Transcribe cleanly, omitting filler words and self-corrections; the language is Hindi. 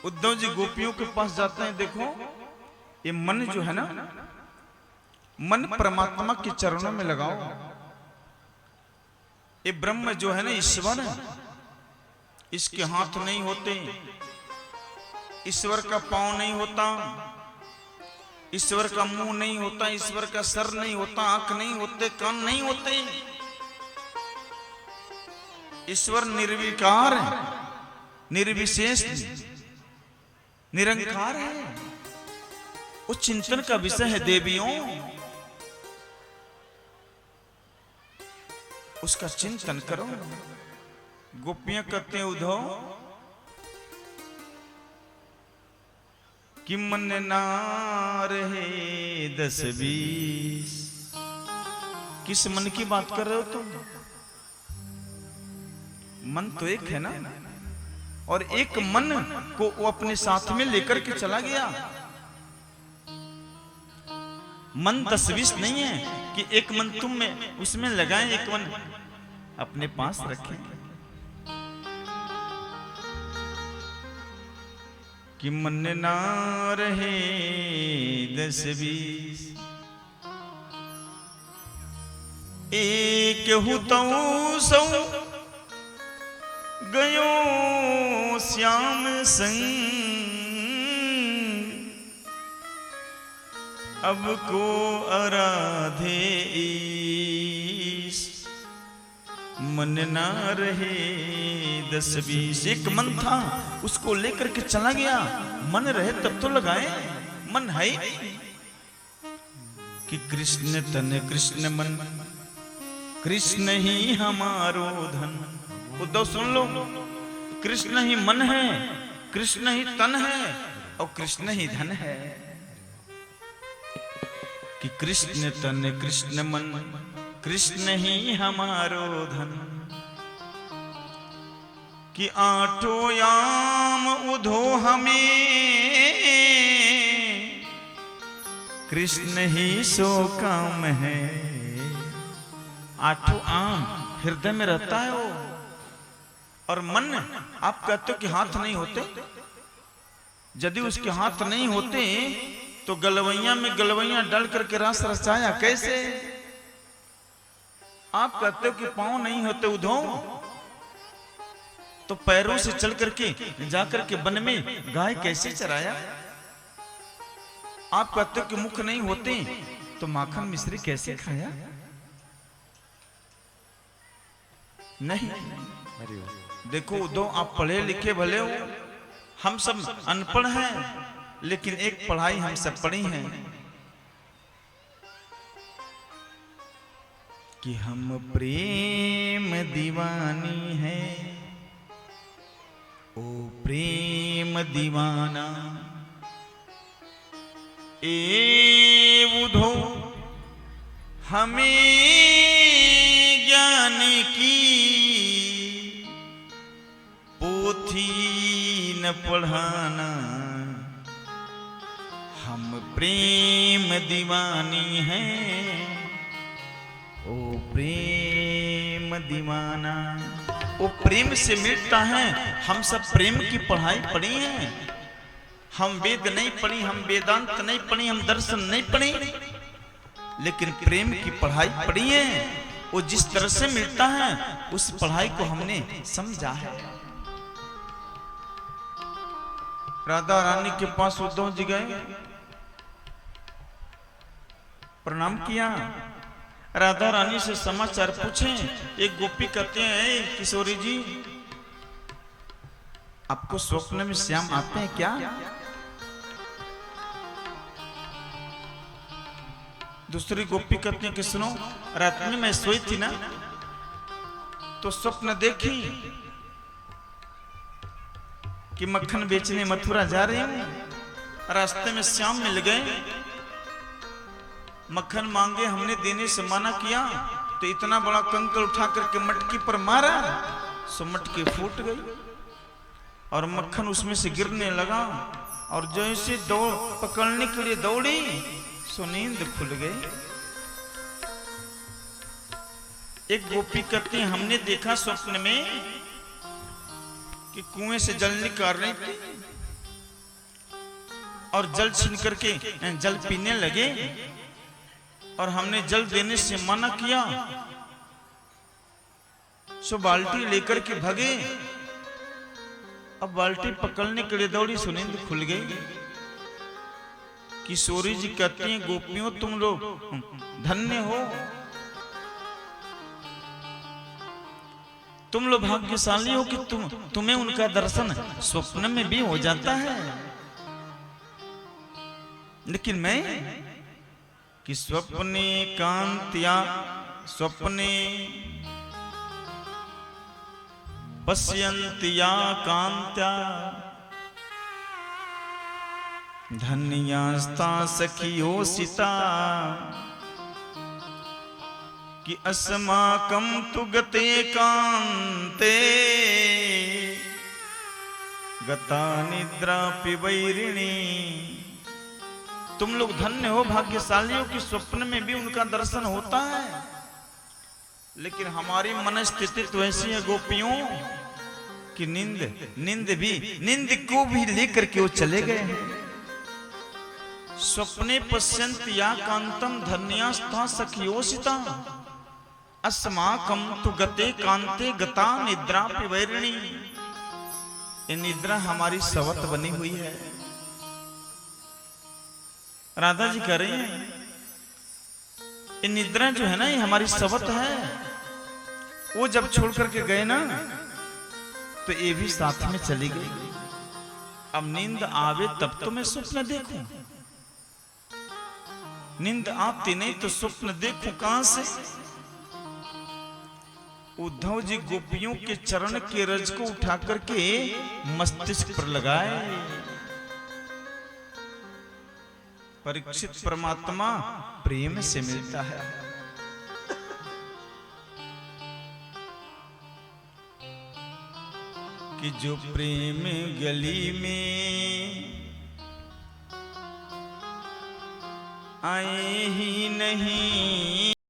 उद्धव जी गोपियों के पास जाते हैं। देखो ये मन जो है ना, मन परमात्मा के चरणों में लगाओ। ये ब्रह्म जो है ना, ईश्वर, इसके हाथ नहीं होते, ईश्वर का पांव नहीं होता, ईश्वर का मुंह नहीं होता, ईश्वर का सर नहीं होता, आंख नहीं होते, कान नहीं होते। ईश्वर निर्विकार, निर्विशेष, निरंकार है। उस चिंतन का विषय है देवियों, उसका चिंतन करो। गोपियां कहते हैं उद्धव कि मन ना रहे 10-20। किस मन की बात कर रहे हो तुम? मन तो एक है ना, और एक मन को वो अपने साथ में लेकर के चला गया। मन 10-20 नहीं है कि एक मन तुम में उसमें लगाएं, एक मन अपने पास रखें। कि मन ना रहे 10-20, एक हुतऊ सौ गयो श्याम संग, अब को आराधे ईश। मन ना रहे 10-20, एक मन था उसको लेकर के चला गया। मन रहे तब तो लगाए, मन है कि कृष्ण तन कृष्ण मन, कृष्ण ही हमारो धन। उद्धव सुन लो, कृष्ण ही मन है, कृष्ण ही तन है, और कृष्ण ही धन है। कि कृष्ण तन कृष्ण मन, कृष्ण ही हमारो धन। कि आठों याम उधो हमें, कृष्ण ही सो काम है। आठों आम हृदय में रहता है वो। और मन, आप कहते हो कि हाथ नहीं होते, यदि उसके हाथ नहीं होते तो गलवैया में गलवैया डाल करके रस रचाया कैसे? आप कहते हो कि पांव नहीं होते उद्धव, तो पैरों से चल करके जाकर के वन में गाय कैसे चराया? आप कहते हो कि मुख नहीं होते, तो माखन मिश्री कैसे खाया? नहीं। देखो उद्धव, आप पढ़े लिखे भले हो, हम सब अनपढ़ हैं, लेकिन एक पढ़ाई हम सब पढ़ी है कि हम प्रेम दीवानी है। ओ प्रेम दीवाना ए उधो हमें ज्ञान की पोथी न पढ़ाना। हम प्रेम दीवानी हैं, ओ प्रेम दीवाना। वो प्रेम से मिलता है। हम सब प्रेम की पढ़ाई पढ़ी है। हम वेद नहीं पढ़ी, हम वेदांत नहीं पढ़ी, हम दर्शन नहीं पढ़ी, लेकिन प्रेम की पढ़ाई पढ़ी है। वो जिस तरह से मिलता है उस पढ़ाई को हमने समझा है। राधा रानी के पास उद्धव जी गए, प्रणाम किया, राधा रानी से समाचार पूछे। एक गोपी कहते हैं, किशोरी जी आपको स्वप्न में श्याम आते हैं क्या? दूसरी गोपी कहती है कि सुनो, रात में मैं सोई थी ना, तो स्वप्न देखी कि मक्खन बेचने मथुरा जा रही हूं, रास्ते में श्याम मिल गए, मक्खन मांगे, हमने देने से मना किया, तो इतना बड़ा कंकड़ उठा करके मटकी पर मारा, सो मटकी फूट गई और मक्खन उसमें से गिरने लगा। और जैसे दौड़ पकड़ने के लिए दौड़ी, सो नींद खुल गई। एक गोपी कहती है, हमने देखा स्वप्न में कि कुएं से जल निकाल रही थी, और जल छीन करके जल पीने लगे, और हमने जल देने से मना किया, सो बाल्टी लेकर के भगे। अब बाल्टी पकड़ने के लिए दौड़ी, सुनिंद खुल गई। किशोरी जी कहती हैं, गोपियों तुम लोग धन्य हो, तुम लोग भाग्यशाली हो कि तुम्हें उनका दर्शन स्वप्न में भी हो जाता है। लेकिन मैं कि स्वप्ने कांत्या स्वप्ने पश्यन्त्या कांत्या धन्यास्ता सखियोसिता कि अस्माकं तु गते कांते गता निद्रा पिबैरिणी। तुम लोग धन्य हो, भाग्यशाली हो कि स्वप्न में भी उनका दर्शन होता है। लेकिन हमारी मन स्थिति तो ऐसी है गोपियों कि नींद को भी लेकर के वो चले गए हैं। स्वप्ने पश्यन्ति या कांतम धन्यास्ता सखियोसिता अस्माकं तु गते कांते गता निद्रा पिबैरिणी। ये निद्रा हमारी सवत बनी हुई है। राधा जी कह रही हैं, ये निद्रा जो है ना, ये हमारी सवत है। वो जब छोड़ करके गए ना, तो ये भी साथ में चली गई। अब नींद आवे तब तो मैं स्वप्न देखूं, नींद आती नहीं तो स्वप्न देखूं कहां से। उद्धव जी गोपियों के चरण के रज को उठा करके मस्तिष्क पर लगाए। परीक्षित परमात्मा प्रेम से मिलता है। कि जो प्रेम गली में आए ही नहीं,